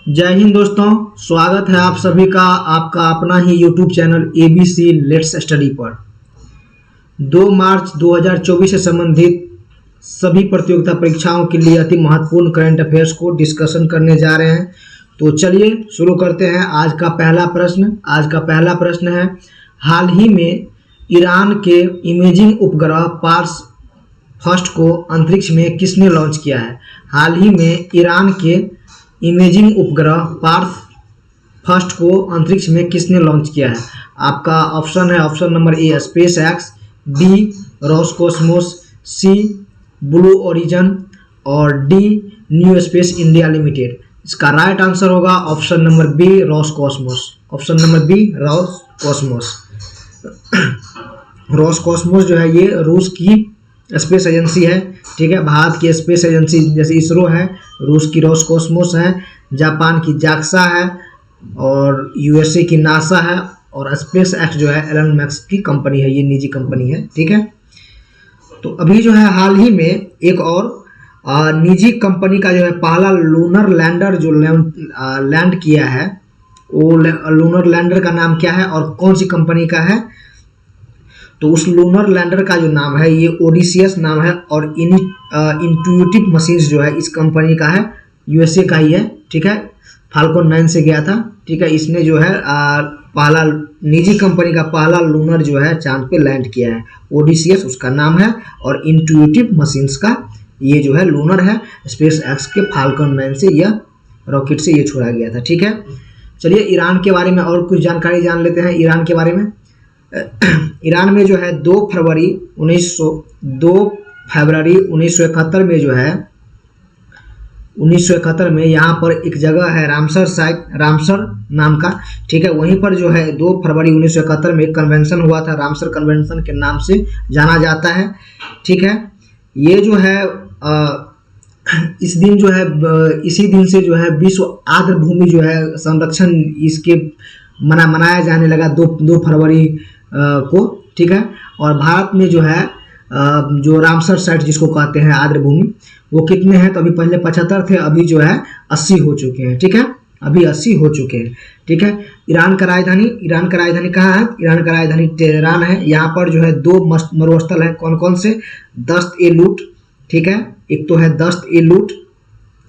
जय हिंद दोस्तों, स्वागत है आप सभी का आपका अपना ही YouTube channel ABC let's study पर। 2 मार्च 2024 से संबंधित सभी प्रतियोगिता परीक्षाओं के लिए अति महत्वपूर्ण करंट अफेयर्स को डिस्कशन करने जा रहे हैं। तो चलिए शुरू करते हैं। आज का पहला प्रश्न है, हाल ही में ईरान के इमेजिंग उपग्रह पार्स फर्स्ट को अंतरिक्ष में किसने लॉन्च किया है? हाल ही में ईरान के इमेजिंग उपग्रह पार्स फर्स्ट को अंतरिक्ष में किसने लॉन्च किया है? आपका ऑप्शन है option number A SpaceX, B Roscosmos, C Blue Origin और D New Space India Limited. इसका राइट आंसर होगा option number B Roscosmos. Option number B Roscosmos. Roscosmos जो है ये रूस की स्पेस एजेंसी है, ठीक है। भारत की स्पेस एजेंसी जैसे इसरो है, रूस की रोसकॉस्मोस है, जापान की जाक्सा है और यूएसए की नासा है और स्पेस एक्स जो है एलन मस्क की कंपनी है, ये निजी कंपनी है, ठीक है। तो अभी जो है हाल ही में एक और निजी कंपनी का जो है पहला लूनर लैंडर जो लैंड किया है, वो लूनर लैंडर का नाम क्या है और कौन सी कंपनी का है? तो उस लूनर लैंडर का जो नाम है ये ओडिसियस नाम है और इंट्यूटिव मशीन्स जो है इस कंपनी का है, यूएसए का ही है, ठीक है। फाल्कन 9 से गया था, ठीक है। इसने जो है पहला निजी कंपनी का पहला लूनर जो है चांद पे लैंड किया है, ओडिसियस उसका नाम है और इंट्यूटिव मशीन्स का ये जो है लूनर है। स्पेस एक्स के फाल्कन 9 से यह रॉकेट से ये छोड़ा गया था, ठीक है। चलिए ईरान के बारे में और कुछ जानकारी जान लेते हैं। ईरान के बारे में, ईरान में जो है 2 फरवरी 1971 में जो है 1971 में यहाँ पर एक जगह है रामसर साइट, रामसर नाम का, ठीक है। वहीं पर जो है 2 फरवरी 1971 में एक कन्वेंशन हुआ था, रामसर कन्वेंशन के नाम से जाना जाता है, ठीक है। ये जो है इस दिन जो है इसी दिन से जो है विश्व आर्द्र भूमि जो है संरक्षण इसके मनाया जाने लगा 2 फरवरी को, ठीक है। और भारत में जो है जो रामसर साइट जिसको कहते हैं आर्द्र भूमि, वो कितने हैं? तो अभी पहले 75 थे, अभी जो है 80 हो चुके हैं, ठीक है। अभी 80 हो चुके हैं, ठीक है। ईरान का राजधानी कहाँ है? ईरान का राजधानी तेहरान है। यहाँ पर जो है 2 मरुस्थल है, कौन कौन से? दस्त-ए-लूट, ठीक है। एक तो है दस्त-ए-लूट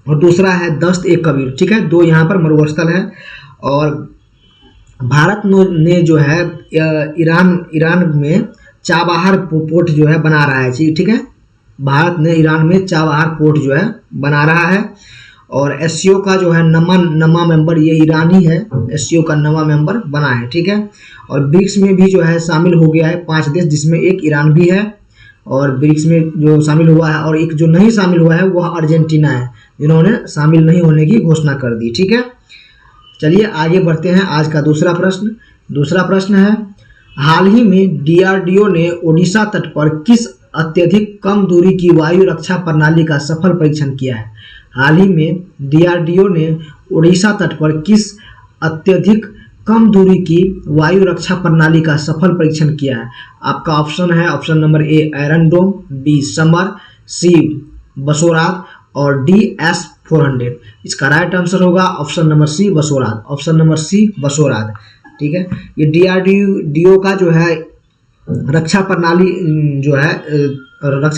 और दूसरा है दस्त-ए-कबीर, ठीक है। 2 यहाँ पर मरुस्थल है। और भारत ने जो है ईरान में चाबहार पोर्ट जो है बना रहा है, ठीक है। भारत ने ईरान में चाबहार पोर्ट जो है बना रहा है। और एससीओ का जो है नवा मेंबर ये ईरानी है, एससीओ का नवा मेंबर बना है, ठीक है। और ब्रिक्स में भी जो है शामिल हो गया है 5 देश, जिसमें एक ईरान भी है और ब्रिक्स में जो शामिल हुआ है। और एक जो नहीं शामिल हुआ है वह अर्जेंटीना है, जिन्होंने शामिल नहीं होने की घोषणा कर दी, ठीक है। चलिए आगे बढ़ते हैं। आज का दूसरा प्रश्न है, हाल ही में डीआरडीओ ने ओडिशा तट पर किस अत्यधिक कम दूरी की वायु रक्षा प्रणाली का सफल परीक्षण किया है? हाल ही में डीआरडीओ ने ओडिशा तट पर किस अत्यधिक कम दूरी की वायु रक्षा प्रणाली का सफल परीक्षण किया है? आपका ऑप्शन है option number A Iron Dome, B Samar, C बसोरात और डी S-400। इसका राइट आंसर होगा ऑप्शन नंबर सी बसोरात। ऑप्शन नंबर सी बसोरात, ठीक है। ये डीआरडीओ का जो है रक्षा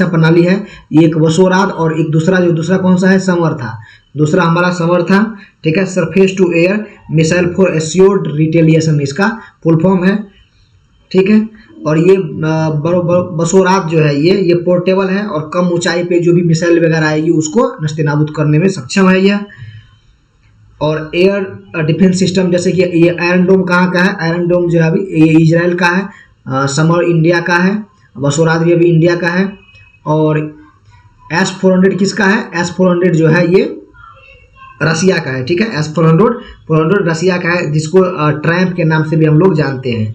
प्रणाली है, ये एक बसोरात और एक दूसरा कौन सा है? समर था। दूसरा हमारा समर था, ठीक है। Surface to air missile for assured retaliation इसका फुल फॉर्म है, ठीक है। और ये बसोरात जो है ये पोर्टेबल है और कम ऊंचाई पे जो भी मिसाइल वगैरह आएगी उसको नस्तेनाबूद करने में सक्षम है यह। और एयर डिफेंस सिस्टम, जैसे कि ये आयरन डोम कहाँ का है? आयरन डोम जो है अभी ये इजराइल का है, समर इंडिया का है, बसोरात भी अभी इंडिया का है। और S-400 किसका है? S-400 जो है ये रसिया का है, ठीक है। S-400 रसिया का है, जिसको ट्रैम्प के नाम से भी हम लोग जानते हैं।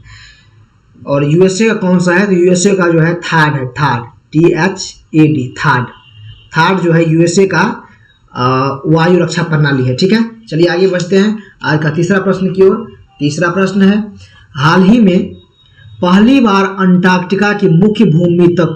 और यूएसए का कौन सा है? तो यूएसए का जो है थार्ड है, थार्ड जो है यूएसए का वायु रक्षा प्रणाली है, ठीक है। चलिए आगे बढ़ते हैं आज का तीसरा प्रश्न की ओर। तीसरा प्रश्न है, हाल ही में पहली बार अंटार्कटिका की मुख्य भूमि तक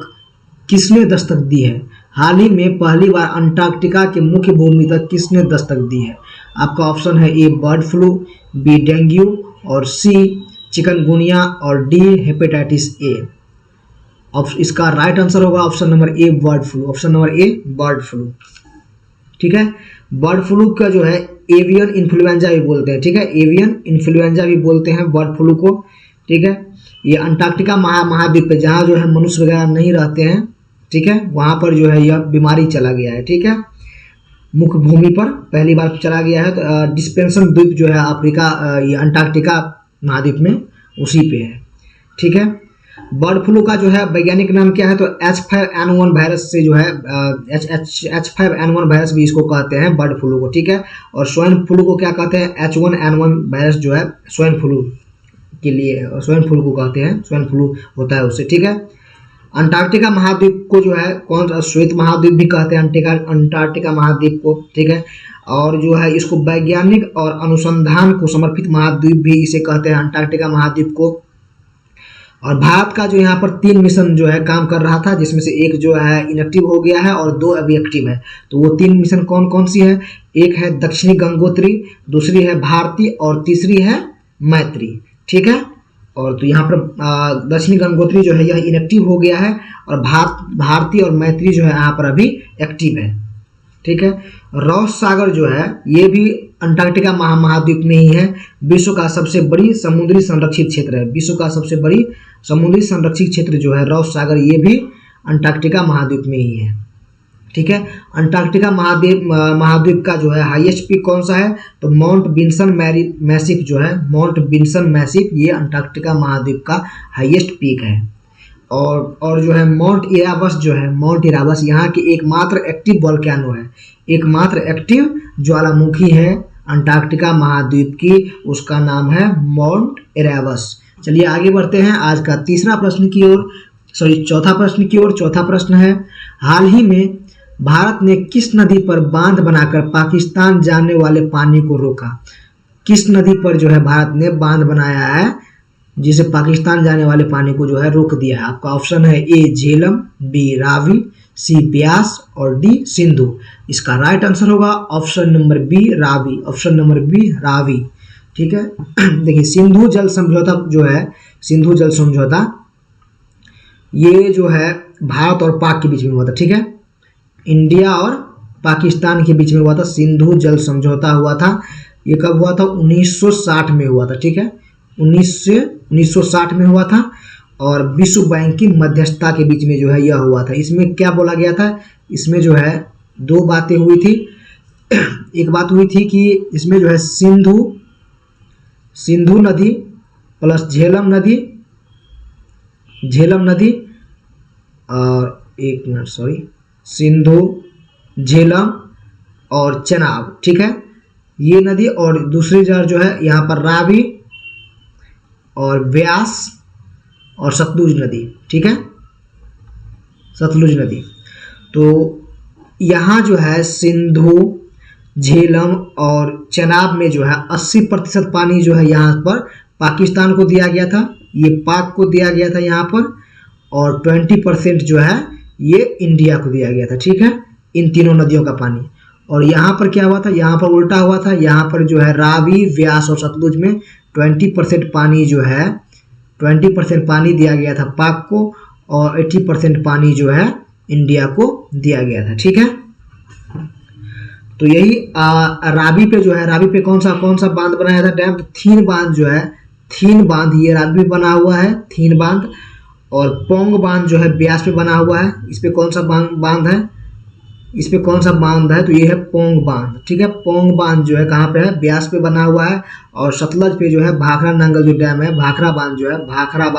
किसने दस्तक दी है? हाल ही में पहली बार अंटार्कटिका के मुख्य भूमि तक किसने दस्तक दी है? आपका ऑप्शन है ए बर्ड फ्लू, बी डेंगू और सी चिकनगुनिया और डी हेपेटाइटिस ए। इसका राइट आंसर होगा ऑप्शन नंबर ए बर्ड फ्लू, ऑप्शन नंबर ए बर्ड फ्लू। ठीक है, बर्ड फ्लू का जो है एवियन इन्फ्लुएंजा भी बोलते हैं। ठीक है, एवियन इन्फ्लुएंजा भी बोलते हैं बर्ड फ्लू को। ठीक है, ये अंटार्कटिका महाद्वीप पे जहाँ जो है मनुष्य वगैरह नहीं रहते हैं, ठीक है, वहाँ पर जो है यह बीमारी चला गया है। ठीक है, मुख्य भूमि पर पहली बार चला गया है। तो डिस्पेंसन द्वीप जो है अफ्रीका, ये अंटार्कटिका महाद्वीप में उसी पे है। ठीक है, बर्ड फ्लू का जो है वैज्ञानिक नाम क्या है? तो H5N1 वायरस से जो है H5N1 वायरस भी इसको कहते हैं बर्ड फ्लू को। ठीक है, और स्वाइन फ्लू को क्या कहते हैं? H1N1 वायरस जो है स्वाइन फ्लू के लिए, स्वाइन फ्लू को कहते हैं, स्वाइन फ्लू होता है उससे। ठीक है, अंटार्कटिका महाद्वीप को जो है कौन सा श्वेत महाद्वीप भी कहते हैं अंटार्कटिका महाद्वीप को। ठीक है, और जो है इसको वैज्ञानिक और अनुसंधान को समर्पित महाद्वीप भी इसे कहते हैं अंटार्कटिका महाद्वीप को। और भारत का जो यहाँ पर 3 मिशन जो है काम कर रहा था, जिसमें से एक जो है इनएक्टिव हो गया है और 2 अभी एक्टिव है। तो वो 3 मिशन कौन कौन सी है? एक है दक्षिणी गंगोत्री, दूसरी है भारती और तीसरी है मैत्री। ठीक है, और तो यहाँ पर दक्षिणी गंगोत्री जो है यह इनएक्टिव हो गया है और भारती और मैत्री जो है यहाँ पर अभी एक्टिव है। ठीक है, रॉस सागर जो है ये भी अंटार्कटिका महाद्वीप में ही है। विश्व का सबसे बड़ी समुद्री संरक्षित क्षेत्र है। विश्व का सबसे बड़ी समुद्री संरक्षित क्षेत्र जो है रॉस सागर, ये भी अंटार्कटिका महाद्वीप में ही है। ठीक है, अंटार्कटिका महाद्वीप का जो है हाईएस्ट पीक कौन सा है? तो माउंट विन्सन मैसिफ जो है, माउंट विन्सन मैसिफ, ये अंटार्कटिका महाद्वीप का हाईएस्ट पीक है। और जो है माउंट इराबस जो है, माउंट इराबस यहाँ की एकमात्र एक्टिव वोल्केनो है, एकमात्र एक्टिव ज्वालामुखी है अंटार्कटिका महाद्वीप की, उसका नाम है माउंट इराबस। चलिए आगे बढ़ते हैं आज का चौथा प्रश्न की ओर। चौथा प्रश्न है, हाल ही में भारत ने किस नदी पर बांध बनाकर पाकिस्तान जाने वाले पानी को रोका? किस नदी पर जो है भारत ने बांध बनाया है जिसे पाकिस्तान जाने वाले पानी को जो है रोक दिया है? आपका ऑप्शन है A Jhelum, B Ravi, C Beas और डी सिंधु। इसका राइट आंसर होगा option number B Ravi, option number B Ravi. ठीक है, देखिए सिंधु जल समझौता जो है, सिंधु जल समझौता ये जो है भारत और पाक के बीच में हुआ था। ठीक है, इंडिया और पाकिस्तान के बीच में हुआ था, सिंधु जल समझौता हुआ था। ये कब हुआ था? 1960 में हुआ था। ठीक है, 1960 में हुआ था और विश्व बैंक की मध्यस्थता के बीच में जो है यह हुआ था। इसमें क्या बोला गया था? इसमें जो है 2 बातें हुई थी। एक बात हुई थी कि इसमें जो है सिंधु नदी प्लस झेलम नदी और एक मिनट सिंधु, झेलम और चेनाब। ठीक है, ये नदी और दूसरी जगह जो है यहाँ पर रावी और व्यास और सतलुज नदी। ठीक है, सतलुज नदी। तो यहाँ जो है सिंधु, झेलम और चेनाब में जो है 80% पानी जो है यहाँ पर पाकिस्तान को दिया गया था, ये पाक को दिया गया था यहाँ पर, और 20% जो है ये इंडिया को दिया गया था। ठीक है, इन तीनों नदियों का पानी। और यहाँ पर क्या हुआ था? यहाँ पर उल्टा हुआ था। यहाँ पर जो है रावी, व्यास और सतलुज में 20% पानी जो है, 20% पानी दिया गया था पाक को और 80% पानी जो है इंडिया को दिया गया था। ठीक है, तो यही रावी पे जो है, रावी पे कौन सा बांध बनाया था डैम? थीन बांध जो है, थीन बांध ये रावी बना हुआ है, थीन बांध। और पोंग बांध जो है ब्यास पे बना हुआ है। इस पे कौन सा बांध है? इस पे कौन सा बांध है? तो ये है पोंग बांध। ठीक है, पोंग बांध जो है कहाँ पे है? ब्यास पे बना हुआ है। और सतलज पे जो है भाखड़ा नंगल जो डैम है, भाखड़ा बांध जो है, भाखड़ा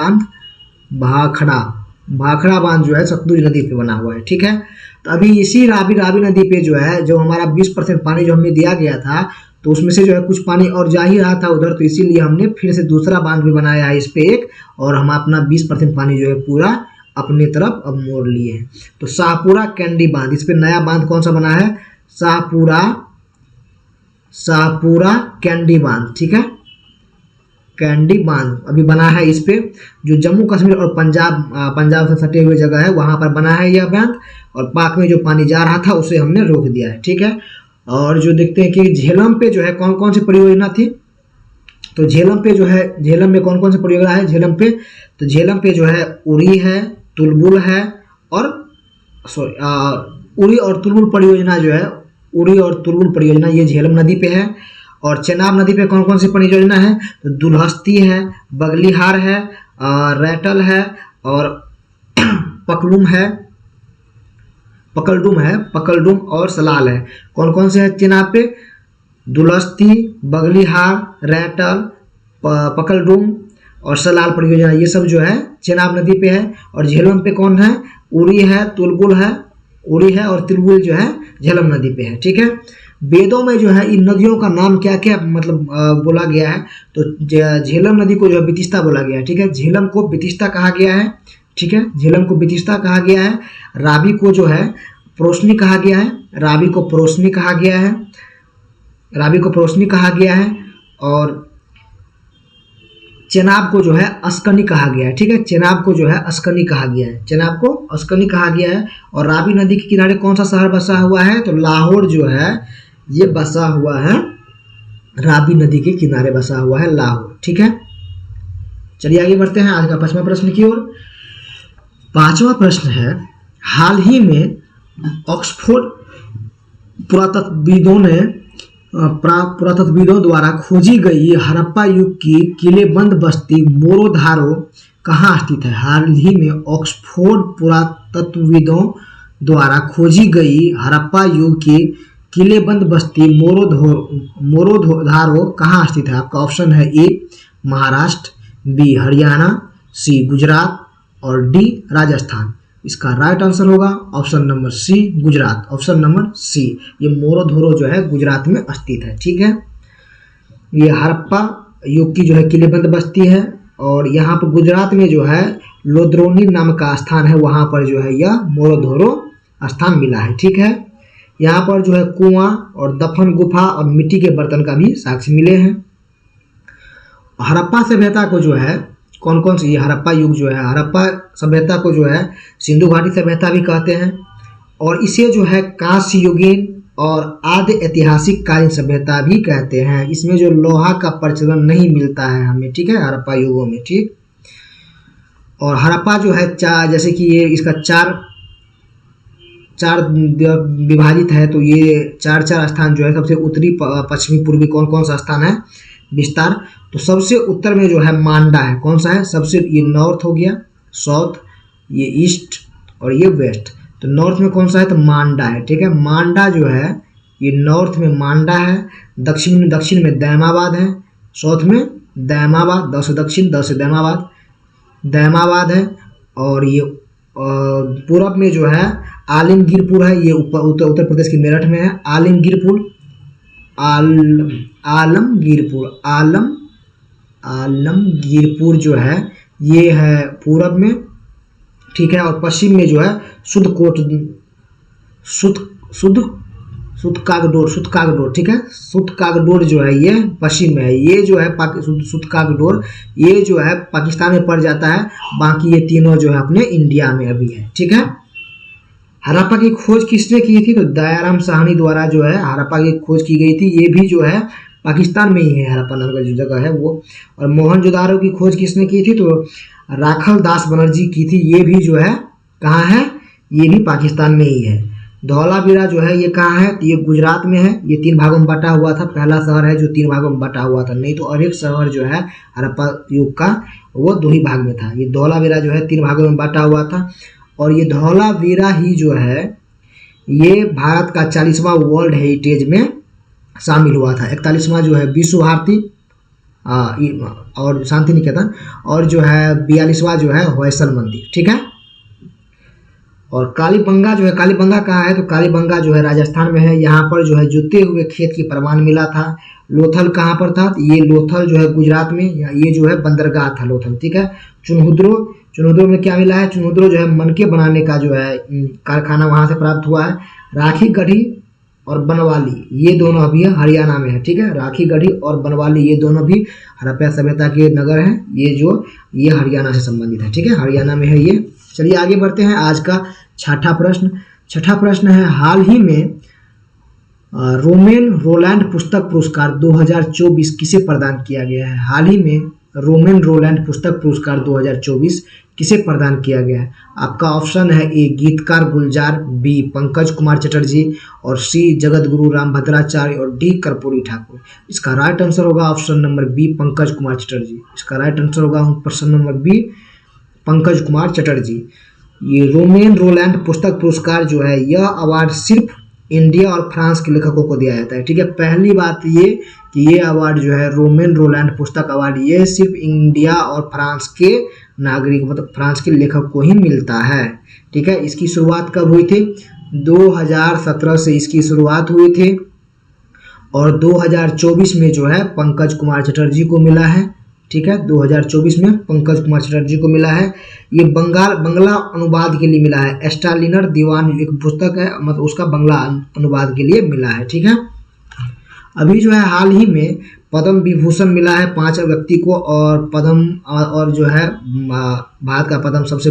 बांध जो है सतलुज नदी पे बना हुआ है। ठीक है, तो अभी इसी रावी नदी पे जो है, जो हमारा 20% पानी जो हमें दिया गया था, तो उसमें से जो है कुछ पानी और जा ही रहा था उधर, तो इसीलिए हमने फिर से दूसरा बांध भी बनाया है इस पे एक, और हम अपना 20% पानी जो है पूरा अपने तरफ अब मोड़ लिए हैं। तो शाहपुरा कैंडी बांध, इस पे नया बांध कौन सा बना है? शाहपुरा कैंडी बांध। ठीक है, कैंडी बांध अभी बना है इस पे, जो जम्मू कश्मीर और पंजाब से सटे हुए जगह है वहाँ पर बना है यह बांध, और पाक में जो पानी जा रहा था उसे हमने रोक दिया है। ठीक है, और जो देखते हैं कि झेलम पे जो है कौन कौन सी परियोजना थी, तो झेलम पे जो है, झेलम में कौन कौन सी परियोजना है झेलम पे, तो झेलम पे जो है उरी है, तुलबुल है, और उरी और तुलबुल परियोजना जो है, उरी और तुलबुल परियोजना ये झेलम नदी पे है। और चेनाब नदी पे कौन कौन सी परियोजना है, तो दुल्हस्ती है, बगलीहार है, रैटल है, और पकलडुम और सलाल है। कौन कौन से है चेनाब पे, दुल्हस्ती, बगलीहार, रैटल, पकलडुम और सलाल परियोजना, ये सब जो है चेनाब नदी पे है। और झेलम पे कौन है, उरी है, तुलबुल है, उरी है और तुलबुल जो है झेलम नदी पे है। ठीक है, वेदों में जो है इन नदियों का नाम क्या क्या मतलब बोला गया है, तो झेलम नदी को जो है बितिस्ता बोला गया है। ठीक है, झेलम को बितिस्ता कहा गया है। ठीक है, झेलम को बितिस्ता कहा गया है। रावी को जो है प्रोशनी कहा गया है, रावी को प्रोशनी कहा गया है, रावी को प्रोशनी कहा गया है। और चेनाब को जो है अस्कनी कहा गया है। ठीक है, चेनाब को जो है अस्कनी कहा गया है, चेनाब को अस्कनी कहा गया है। और रावी नदी के किनारे कौन सा शहर बसा हुआ है, तो लाहौर जो है ये बसा हुआ है, रावी नदी के किनारे बसा हुआ है लाहौर। ठीक है, चलिए आगे बढ़ते हैं आज का 5वां प्रश्न की ओर। 5वां प्रश्न है, हाल ही में ऑक्सफोर्ड पुरातत्वविदों द्वारा खोजी गई हड़प्पा युग की किलेबंद बस्ती मोरोधारो कहाँ स्थित है। हाल ही में ऑक्सफोर्ड पुरातत्वविदों द्वारा खोजी गई हड़प्पा युग की किलेबंद बस्ती मोरोधारो कहाँ स्थित है। आपका ऑप्शन है A Maharashtra, B Haryana, C Gujarat और डी राजस्थान। इसका राइट आंसर होगा option number C Gujarat, option number C. ये मोरोधोरो जो है गुजरात में स्थित है। ठीक है, ये हड़प्पा युग की जो है किलेबंद बस्ती है, और यहाँ पर गुजरात में जो है लोद्रोनी नाम का स्थान है, वहाँ पर जो है यह मोरोधोरो स्थान मिला है। ठीक है, यहाँ पर जो है कुआं और दफन गुफा और मिट्टी के बर्तन का भी साक्ष्य मिले हैं। हड़प्पा सभ्यता को जो है कौन कौन सी, ये हड़प्पा युग जो है, हड़प्पा सभ्यता को जो है सिंधु घाटी सभ्यता भी कहते हैं, और इसे जो है कांस्य युगीन और आदि ऐतिहासिक कालीन सभ्यता भी कहते हैं। इसमें जो लोहा का प्रचलन नहीं मिलता है हमें। ठीक है, हड़प्पा युगों में। ठीक, और हड़प्पा जो है जैसे कि ये इसका चार विभाजित है, तो ये चार स्थान जो है, सबसे उत्तरी, पश्चिमी, पूर्वी कौन कौन सा स्थान है विस्तार, तो सबसे उत्तर में जो है मांडा है। कौन सा है सबसे, ये नॉर्थ हो गया, साउथ, ये ईस्ट और ये वेस्ट। तो नॉर्थ में कौन सा है, तो मांडा है। ठीक है, मांडा जो है ये नॉर्थ में मांडा है, दक्षिण में दैमाबाद है, साउथ में दैमाबाद, 10 से दक्षिण 10 से दैमाबाद है। और ये पूरब में जो है आलमगीरपुर है, ये उत्तर प्रदेश के मेरठ में है। आलमगीरपुर जो है ये है पूरब में। ठीक है, और पश्चिम में जो है सुतकागडोर। ठीक है, सुतकागडोर जो है ये पश्चिम में है। ये जो है सुतकागडोर ये जो है पाकिस्तान में पड़ जाता है, बाकी ये तीनों जो है अपने इंडिया में अभी है। ठीक है, हड़प्पा की खोज किसने की थी, तो दयाराम साहनी द्वारा जो है हड़प्पा की खोज की गई थी। ये भी जो है पाकिस्तान में ही है, हड़प्पा नाम का जो जगह है वो। और मोहनजोदारो की खोज किसने की थी, तो राखल दास बनर्जी की थी। ये भी जो है कहाँ है, ये भी पाकिस्तान में ही है। धौलावीरा जो है ये कहाँ है, तो ये गुजरात में है। ये 3 भागों में बटा हुआ था, पहला शहर है जो 3 भागों में बटा हुआ था, नहीं तो और एक शहर जो है हड़प्पा युग का वो 2 ही भाग में था। ये धौलावीरा जो है 3 भागों में बटा हुआ था। और ये धौलावीरा ही जो है ये भारत का 40वां वर्ल्ड हेरिटेज में शामिल हुआ था। 41वां जो है विश्व भारती और शांति निकेतन, और जो है 42वां जो है होयसल मंदिर। ठीक है, और कालीबंगा जो है, कालीबंगा कहाँ है, तो कालीबंगा जो है राजस्थान में है। यहाँ पर जो है जुते हुए खेत की प्रमाण मिला था। लोथल कहाँ पर था, तो ये लोथल जो है गुजरात में, ये जो है बंदरगाह था लोथल। ठीक है, चुनहुद्रो में क्या मिला है, चुनहुद्रो जो है मनके बनाने का जो है कारखाना वहाँ से प्राप्त हुआ है। राखी गढ़ी और बनवाली ये दोनों अभी हरियाणा में है, ठीक है। राखी गढ़ी और बनवाली ये दोनों भी हड़प्पा सभ्यता के नगर हैं, ये हरियाणा से संबंधित है, ठीक है, हरियाणा में है ये। चलिए आगे बढ़ते हैं। आज का छठा प्रश्न है, हाल ही में रोमेन रोलैंड पुस्तक पुरस्कार 2024 किसे प्रदान किया गया है? हाल ही में रोमेन रोलैंड पुस्तक पुरस्कार 2024 किसे प्रदान किया गया है? आपका ऑप्शन है ए गीतकार गुलजार, बी पंकज कुमार चटर्जी और सी जगत गुरु राम भद्राचार्य और डी कर्पूरी ठाकुर। इसका राइट आंसर होगा option number B Pankaj Kumar Chatterjee. इसका राइट आंसर होगा प्रश्न नंबर बी पंकज कुमार चटर्जी। ये रोमेन रोलैंड पुस्तक पुरस्कार जो है यह अवार्ड सिर्फ इंडिया और फ्रांस के लेखकों को दिया जाता है, ठीक है। पहली बात ये कि ये अवार्ड जो है रोमेन रोलैंड पुस्तक अवार्ड ये सिर्फ इंडिया और फ्रांस के नागरिक मतलब फ्रांस के लेखक को ही मिलता है, ठीक है। इसकी शुरुआत कब हुई थी? 2017 से इसकी शुरुआत हुई थी और 2024 में जो है पंकज कुमार चटर्जी को मिला है, ठीक है। 2024 में पंकज कुमार चटर्जी को मिला है। ये बंगला अनुवाद के लिए मिला है। स्टालिनर दीवान एक पुस्तक है, मतलब उसका बंगला अनुवाद के लिए मिला है, ठीक है। अभी जो है हाल ही में पद्म विभूषण मिला है 5 व्यक्ति को और और जो है भारत का पद्म सबसे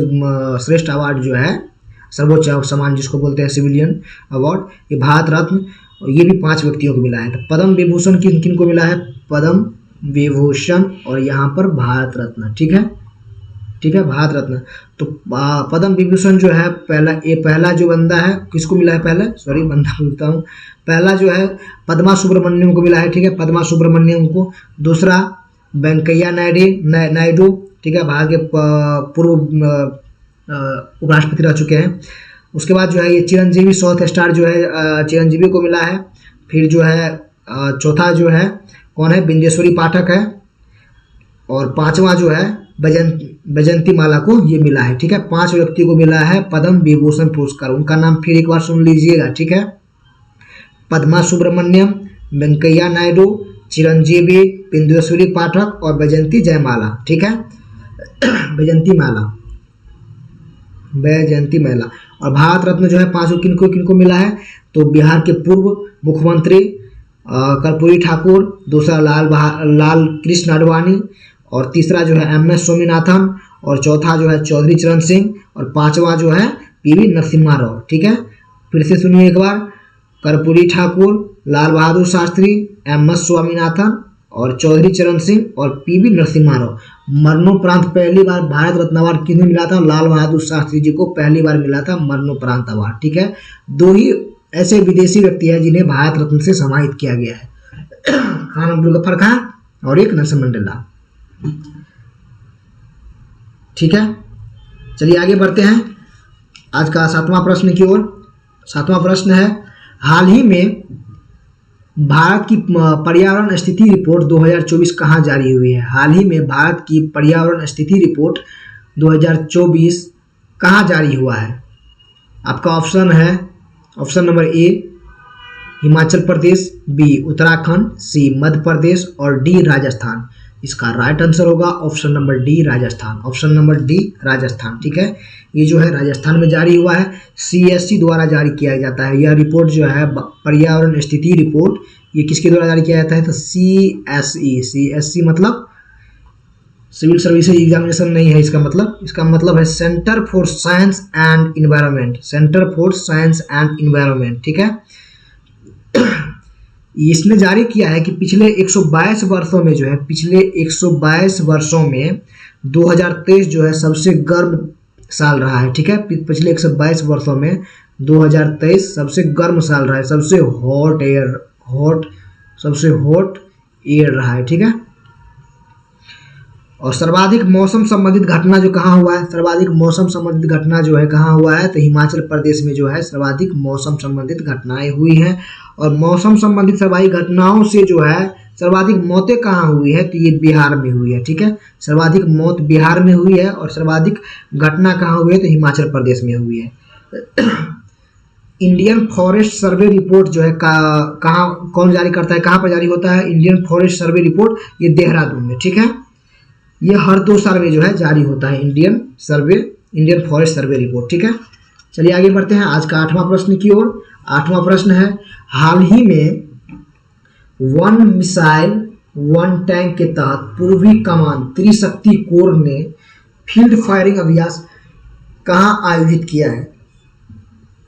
श्रेष्ठ अवार्ड जो है सर्वोच्च सम्मान जिसको बोलते हैं सिविलियन अवार्ड, ये भारत रत्न, ये भी 5 व्यक्तियों को मिला है। तो पद्म विभूषण किन को मिला है? पद्म विभूषण और यहाँ पर भारत रत्न, ठीक है, ठीक है, भारत रत्न। तो पद्म विभूषण जो है पहला जो बंदा है किसको मिला है? बंदा बोलता हूँ, पहला जो है पद्मा सुब्रमण्यम को मिला है, ठीक है, पद्मा सुब्रमण्यम को। दूसरा वेंकैया नायडू, ठीक है, भारत के पूर्व उपराष्ट्रपति रह चुके हैं। उसके बाद जो है ये चिरंजीवी साउथ स्टार जो है चिरंजीवी को मिला है। फिर जो है चौथा जो है कौन है? बिंदेश्वरी पाठक है। और 5वां जो है बैजंती माला को ये मिला है, ठीक है। 5 व्यक्ति को मिला है पद्म विभूषण पुरस्कार। उनका नाम फिर एक बार सुन लीजिएगा, ठीक है। पद्मा सुब्रमण्यम, वेंकैया नायडू, चिरंजीवी, बिंदेश्वरी पाठक और बैजंती जयमाला, ठीक है, बैजंती माला। और भारत रत्न जो है 5 किनको मिला है? तो बिहार के पूर्व मुख्यमंत्री कर्पूरी ठाकुर, दूसरा लाल कृष्ण आडवाणी और तीसरा जो है MS स्वामीनाथन और चौथा जो है चौधरी चरण सिंह और 5वां जो है PV नरसिम्हा राव, ठीक है। फिर से सुनिए एक बार, कर्पूरी ठाकुर, लाल बहादुर शास्त्री, MS स्वामीनाथन और चौधरी चरण सिंह और PV नरसिम्हा राव। मरणोपरांत पहली बार भारत रत्न अवार्ड किन्हें मिला था? लाल बहादुर शास्त्री जी को पहली बार मिला था मरणोपरांत अवार्ड, ठीक है। 2 ही ऐसे विदेशी व्यक्ति हैं जिन्हें भारत रत्न से सम्मानित किया गया है, खान अब्दुल गफ्फार खान और एक नेल्सन मंडेला, ठीक है। चलिए आगे बढ़ते हैं आज का 7वां प्रश्न की ओर। 7वां प्रश्न है, हाल ही में भारत की पर्यावरण स्थिति रिपोर्ट 2024 कहाँ जारी हुई है? हाल ही में भारत की पर्यावरण स्थिति रिपोर्ट 2024 कहाँ जारी हुआ है? आपका ऑप्शन है option number A Himachal Pradesh, B Uttarakhand, C Madhya Pradesh और डी राजस्थान। इसका राइट आंसर होगा ऑप्शन नंबर डी राजस्थान, ठीक है। ये जो है राजस्थान में जारी हुआ है, CSC द्वारा जारी किया जाता है। यह रिपोर्ट जो है पर्यावरण स्थिति रिपोर्ट ये किसके द्वारा जारी किया जाता है? तो CSE मतलब सिविल सर्विसेज एग्जामिनेशन नहीं है इसका मतलब है centre for science and environment, ठीक है। इसने जारी किया है कि पिछले 122 वर्षों में जो है 2023 जो है सबसे गर्म साल रहा है, ठीक है। पिछले 122 वर्षों में 2023 सबसे गर्म साल रहा है, सबसे हॉट ईयर रहा है, ठीक है। और सर्वाधिक मौसम संबंधित घटना जो कहाँ हुआ है? सर्वाधिक मौसम संबंधित घटना जो है कहाँ हुआ है? तो हिमाचल प्रदेश में जो है सर्वाधिक मौसम संबंधित घटनाएं हुई हैं। और मौसम संबंधित सर्वाधिक घटनाओं से जो है सर्वाधिक मौतें कहाँ हुई है? तो ये बिहार में हुई है, ठीक है। सर्वाधिक मौत बिहार में हुई है और सर्वाधिक घटना कहाँ हुई है? तो हिमाचल प्रदेश में हुई है। इंडियन फॉरेस्ट सर्वे रिपोर्ट जो है कहाँ कौन जारी करता है? कहाँ पर जारी होता है इंडियन फॉरेस्ट सर्वे रिपोर्ट? ये देहरादून में, ठीक है। ये हर 2 साल में जो है जारी होता है इंडियन फॉरेस्ट सर्वे रिपोर्ट, ठीक है। चलिए आगे बढ़ते हैं आज का 8वां प्रश्न की ओर। 8वां प्रश्न है, हाल ही में वन मिसाइल वन टैंक के तहत पूर्वी कमान त्रिशक्ति कोर ने फील्ड फायरिंग अभ्यास कहाँ आयोजित किया है?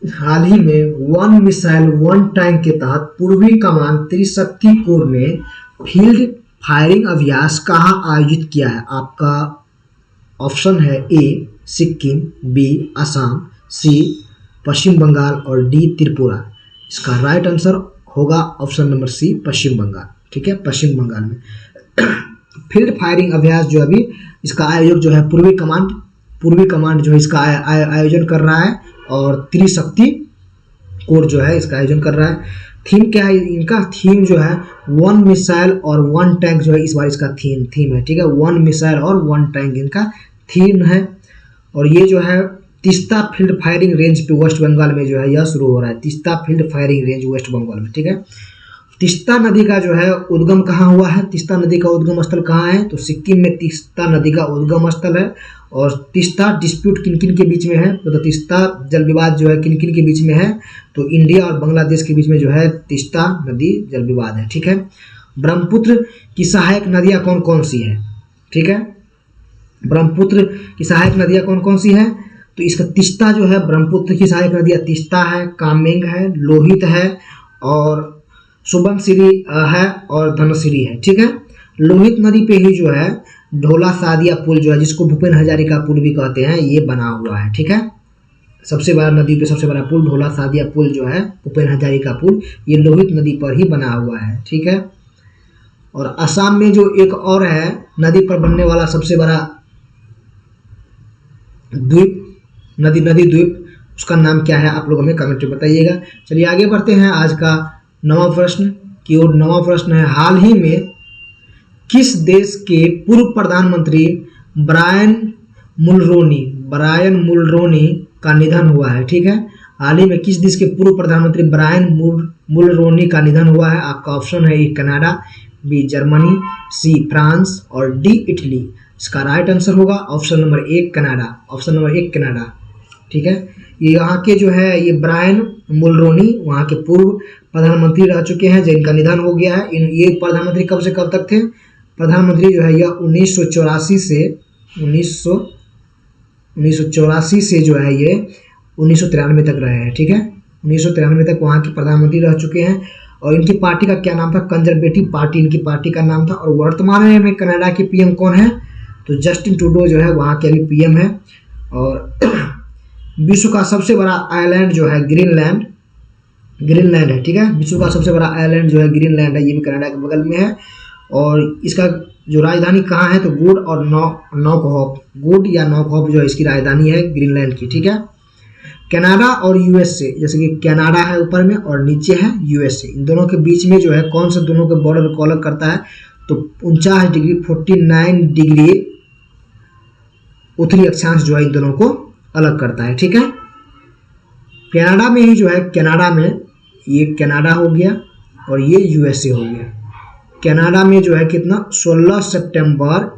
हाल ही में वन मिसाइल वन टैंक के तहत पूर्वी कमान त्रिशक्ति कोर ने फील्ड फायरिंग अभ्यास कहाँ आयोजित किया है? आपका ऑप्शन है ए सिक्किम, बी असम, सी पश्चिम बंगाल और डी त्रिपुरा। इसका राइट आंसर होगा ऑप्शन नंबर सी पश्चिम बंगाल। ठीक है, पश्चिम बंगाल में फील्ड फायरिंग अभ्यास जो अभी इसका आयोजक जो है पूर्वी कमांड जो है इसका आयोजन कर रहा है और त्रिशक्ति कोर जो है इसका आयोजन कर रहा है। थीम क्या है इनका? थीम जो है वन मिसाइल और वन टैंक जो है इस बार इसका थीम है। ठीक है, वन मिसाइल और वन टैंक इनका थीम है। और ये जो है तीस्ता फील्ड फायरिंग रेंज पे वेस्ट बंगाल में जो है यह शुरू हो रहा है। Teesta field firing range West Bengal में। ठीक है, तीस्ता नदी का जो है उद्गम कहाँ हुआ है? तीस्ता नदी का उद्गम स्थल कहाँ है? तो सिक्किम में तीस्ता नदी का उद्गम स्थल है। और तीस्ता डिस्प्यूट किन किन के बीच में है? तो तीस्ता जल विवाद जो है किन किन के बीच में है? तो इंडिया और बांग्लादेश के बीच में जो है तीस्ता नदी जल विवाद है। ठीक है, ब्रह्मपुत्र की सहायक नदियाँ कौन कौन सी है? ठीक है, ब्रह्मपुत्र की सहायक नदियाँ कौन कौन सी है? तो इसका तीस्ता जो है ब्रह्मपुत्र की सहायक नदियाँ तीस्ता है, कामेंग है, लोहित है और सुबनसिरी है और धनसिरी है। ठीक है, लोहित नदी पे ही जो है ढोला सादिया पुल जो है जिसको भूपेन हजारिका पुल भी कहते हैं ये बना हुआ है। ठीक है, सबसे बड़ा नदी पे सबसे बड़ा पुल ढोला सादिया पुल जो है भूपेन हजारिका पुल ये लोहित नदी पर ही बना हुआ है। ठीक है, और असम में जो एक और है नदी पर बनने वाला सबसे बड़ा द्वीप नदी द्वीप उसका नाम क्या है? आप लोग हमें कमेंट में बताइएगा। चलिए आगे बढ़ते हैं आज का 9वां प्रश्न की ओर। 9वां प्रश्न है, हाल ही में किस देश के पूर्व प्रधानमंत्री ब्रायन मुलरोनी का निधन हुआ है? ठीक है, हाल ही में किस देश के पूर्व प्रधानमंत्री ब्रायन मुलरोनी का निधन हुआ है? आपका ऑप्शन है A Canada, B Germany, C France और डी इटली। इसका राइट आंसर होगा option number 1 Canada. Option number 1 Canada. ठीक है, ये यहाँ के जो है ये ब्रायन मुलरोनी वहाँ के पूर्व प्रधानमंत्री रह चुके हैं जिनका निधन हो गया है। ये प्रधानमंत्री कब से कब तक थे? प्रधानमंत्री जो है यह 1984 से जो है ये 1993 तक रहे हैं। ठीक है, 1993 तक वहाँ के प्रधानमंत्री रह चुके हैं। और इनकी पार्टी का क्या नाम था? कंजर्वेटिव पार्टी इनकी पार्टी का नाम था। और वर्तमान में कनाडा के पीएम कौन है? तो जस्टिन ट्रूडो जो है वहाँ के अभी पीएम है। और विश्व का सबसे बड़ा आइलैंड जो है ग्रीनलैंड है। ठीक है, विश्व का सबसे बड़ा आइलैंड जो है ग्रीनलैंड है, ये भी कनाडा के बगल में है। और इसका जो राजधानी कहाँ है? तो गुड और नॉकहॉफ जो है इसकी राजधानी है ग्रीनलैंड की। ठीक है, कनाडा और यूएसए, जैसे कि कनाडा है ऊपर में और नीचे है यूएसए, इन दोनों के बीच में जो है कौन सा दोनों के बॉर्डर को अलग करता है? तो 49 डिग्री 49 डिग्री उत्तरी अक्षांश जो है इन दोनों को अलग करता है। ठीक है, कनाडा में ही जो है कनाडा में ये कनाडा हो गया और ये यूएसए हो गया। कनाडा में जो है कितना 16 सितंबर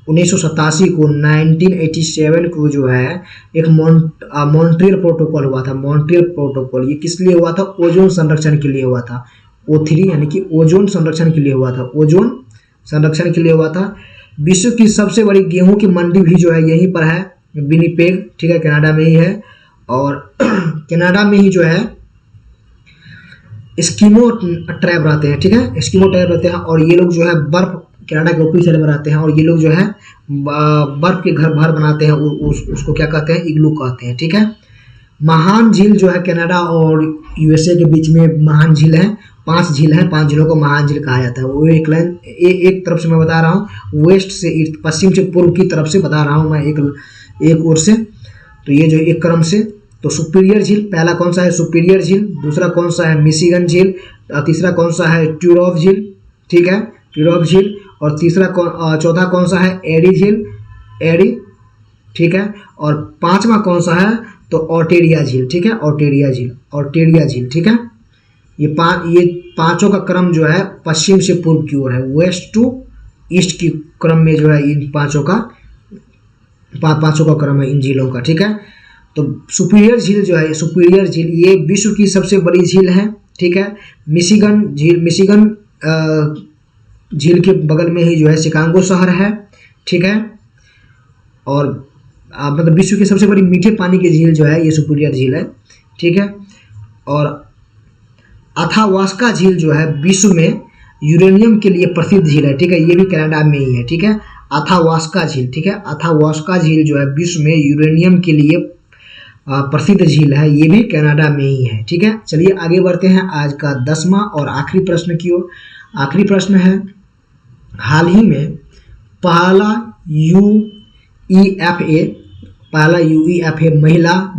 1987 को 1987 को जो है एक मॉन्ट्रियल प्रोटोकॉल हुआ था। मॉन्ट्रियल प्रोटोकॉल ये किस लिए हुआ था? ओजोन संरक्षण के लिए हुआ था। O3 यानी कि ओजोन संरक्षण के लिए हुआ था। ओजोन संरक्षण के लिए हुआ था। विश्व की सबसे बड़ी गेहूं की मंडी भी जो है यहीं पर है, विनिपेग। ठीक है, कनाडा में ही है। और कनाडा में ही जो है एस्किमो ट्राइब रहते हैं। ठीक है, एस्किमो ट्राइब रहते हैं और ये लोग जो है बर्फ कनाडा के ऊपरी साइड में रहते हैं। और ये लोग जो है बर्फ के घर बनाते हैं, उसको क्या कहते हैं? इग्लू कहते हैं। ठीक है, महान झील जो है कनाडा और यूएसए के बीच में महान झील है। 5 झील हैं, 5 झीलों को महान झील कहा जाता है। वो एक तरफ से मैं बता रहा हूँ, वेस्ट से ईस्ट, पश्चिम से पूर्व की तरफ से बता रहा हूँ मैं एक ओर से। तो ये जो एक क्रम से, तो सुपीरियर झील पहला कौन सा है? सुपीरियर झील। दूसरा कौन सा है? मिशिगन झील। तीसरा कौन सा है? ट्यूरॉफ झील। ठीक है, ट्यूरॉफ झील। और चौथा कौन सा है? एडी झील, एडी। ठीक है, और 5वां कौन सा है? तो ऑटेरिया झील। ठीक है, ऑटेरिया झील। ठीक है, ये पांचों का क्रम जो है पश्चिम से पूर्व की ओर है, वेस्ट टू ईस्ट की क्रम में जो है इन पांचों का क्रम है इन झीलों का। ठीक है, तो सुपीरियर झील जो है, सुपीरियर झील ये विश्व की सबसे बड़ी झील है, ठीक है। मिशिगन झील, मिशिगन झील के बगल में ही जो है शिकागो शहर है, ठीक है। और मतलब विश्व की सबसे बड़ी मीठे पानी की झील जो है ये सुपीरियर झील है, ठीक है। और अथावास्का झील जो है विश्व में यूरेनियम के लिए प्रसिद्ध झील है, ठीक है। ये भी कनाडा में ही है, ठीक है। अथावास्का झील, ठीक है। अथावास्का झील जो है विश्व में यूरेनियम के लिए प्रसिद्ध झील है, ये भी कनाडा में ही है, ठीक है। चलिए आगे बढ़ते हैं आज का 10वां और आखिरी प्रश्न की ओर। आखिरी प्रश्न है, हाल ही में पहला यूईएफए महिला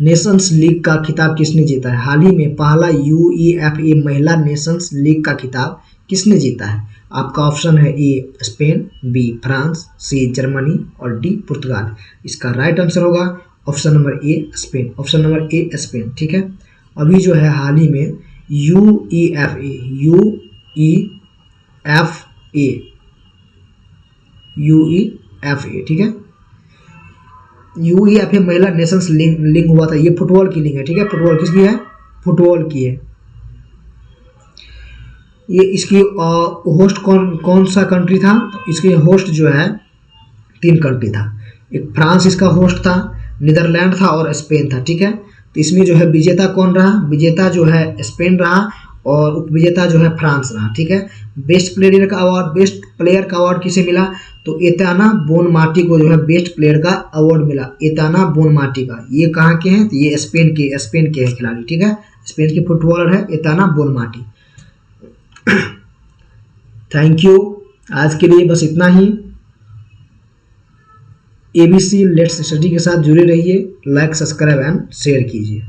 नेशंस लीग का खिताब किसने जीता है? हाल ही में पहला यूईएफए महिला नेशंस लीग का खिताब किसने जीता है? आपका ऑप्शन है A Spain, B France, C Germany और डी पुर्तगाल। इसका राइट आंसर होगा option number A Spain, option number A Spain, ठीक है। अभी जो है हाल ही में यूईएफए ठीक है, यूईएफए महिला नेशंस लीग हुआ था। ये फुटबॉल की लीग है, ठीक है। फुटबॉल किसकी है? फुटबॉल की है। ये इसकी होस्ट कौन सा कंट्री था? तो इसके होस्ट जो है 3 कंट्री था। एक फ्रांस इसका होस्ट था, नीदरलैंड था और स्पेन था, ठीक है। तो इसमें जो है विजेता कौन रहा? विजेता जो है स्पेन रहा और उपविजेता जो है फ्रांस रहा, ठीक है। बेस्ट प्लेयर का अवार्ड किसे मिला? तो एताना बोनमार्टी को जो है बेस्ट प्लेयर का अवार्ड मिला, एताना बोनमार्टी का। ये कहाँ के हैं? तो ये स्पेन के हैं खिलाड़ी, ठीक है। स्पेन के फुटबॉलर है एताना बोनमार्टी। थैंक यू, आज के लिए बस इतना ही। ABC लेट्स स्टडी के साथ जुड़े रहिए, लाइक, सब्सक्राइब एंड शेयर कीजिए।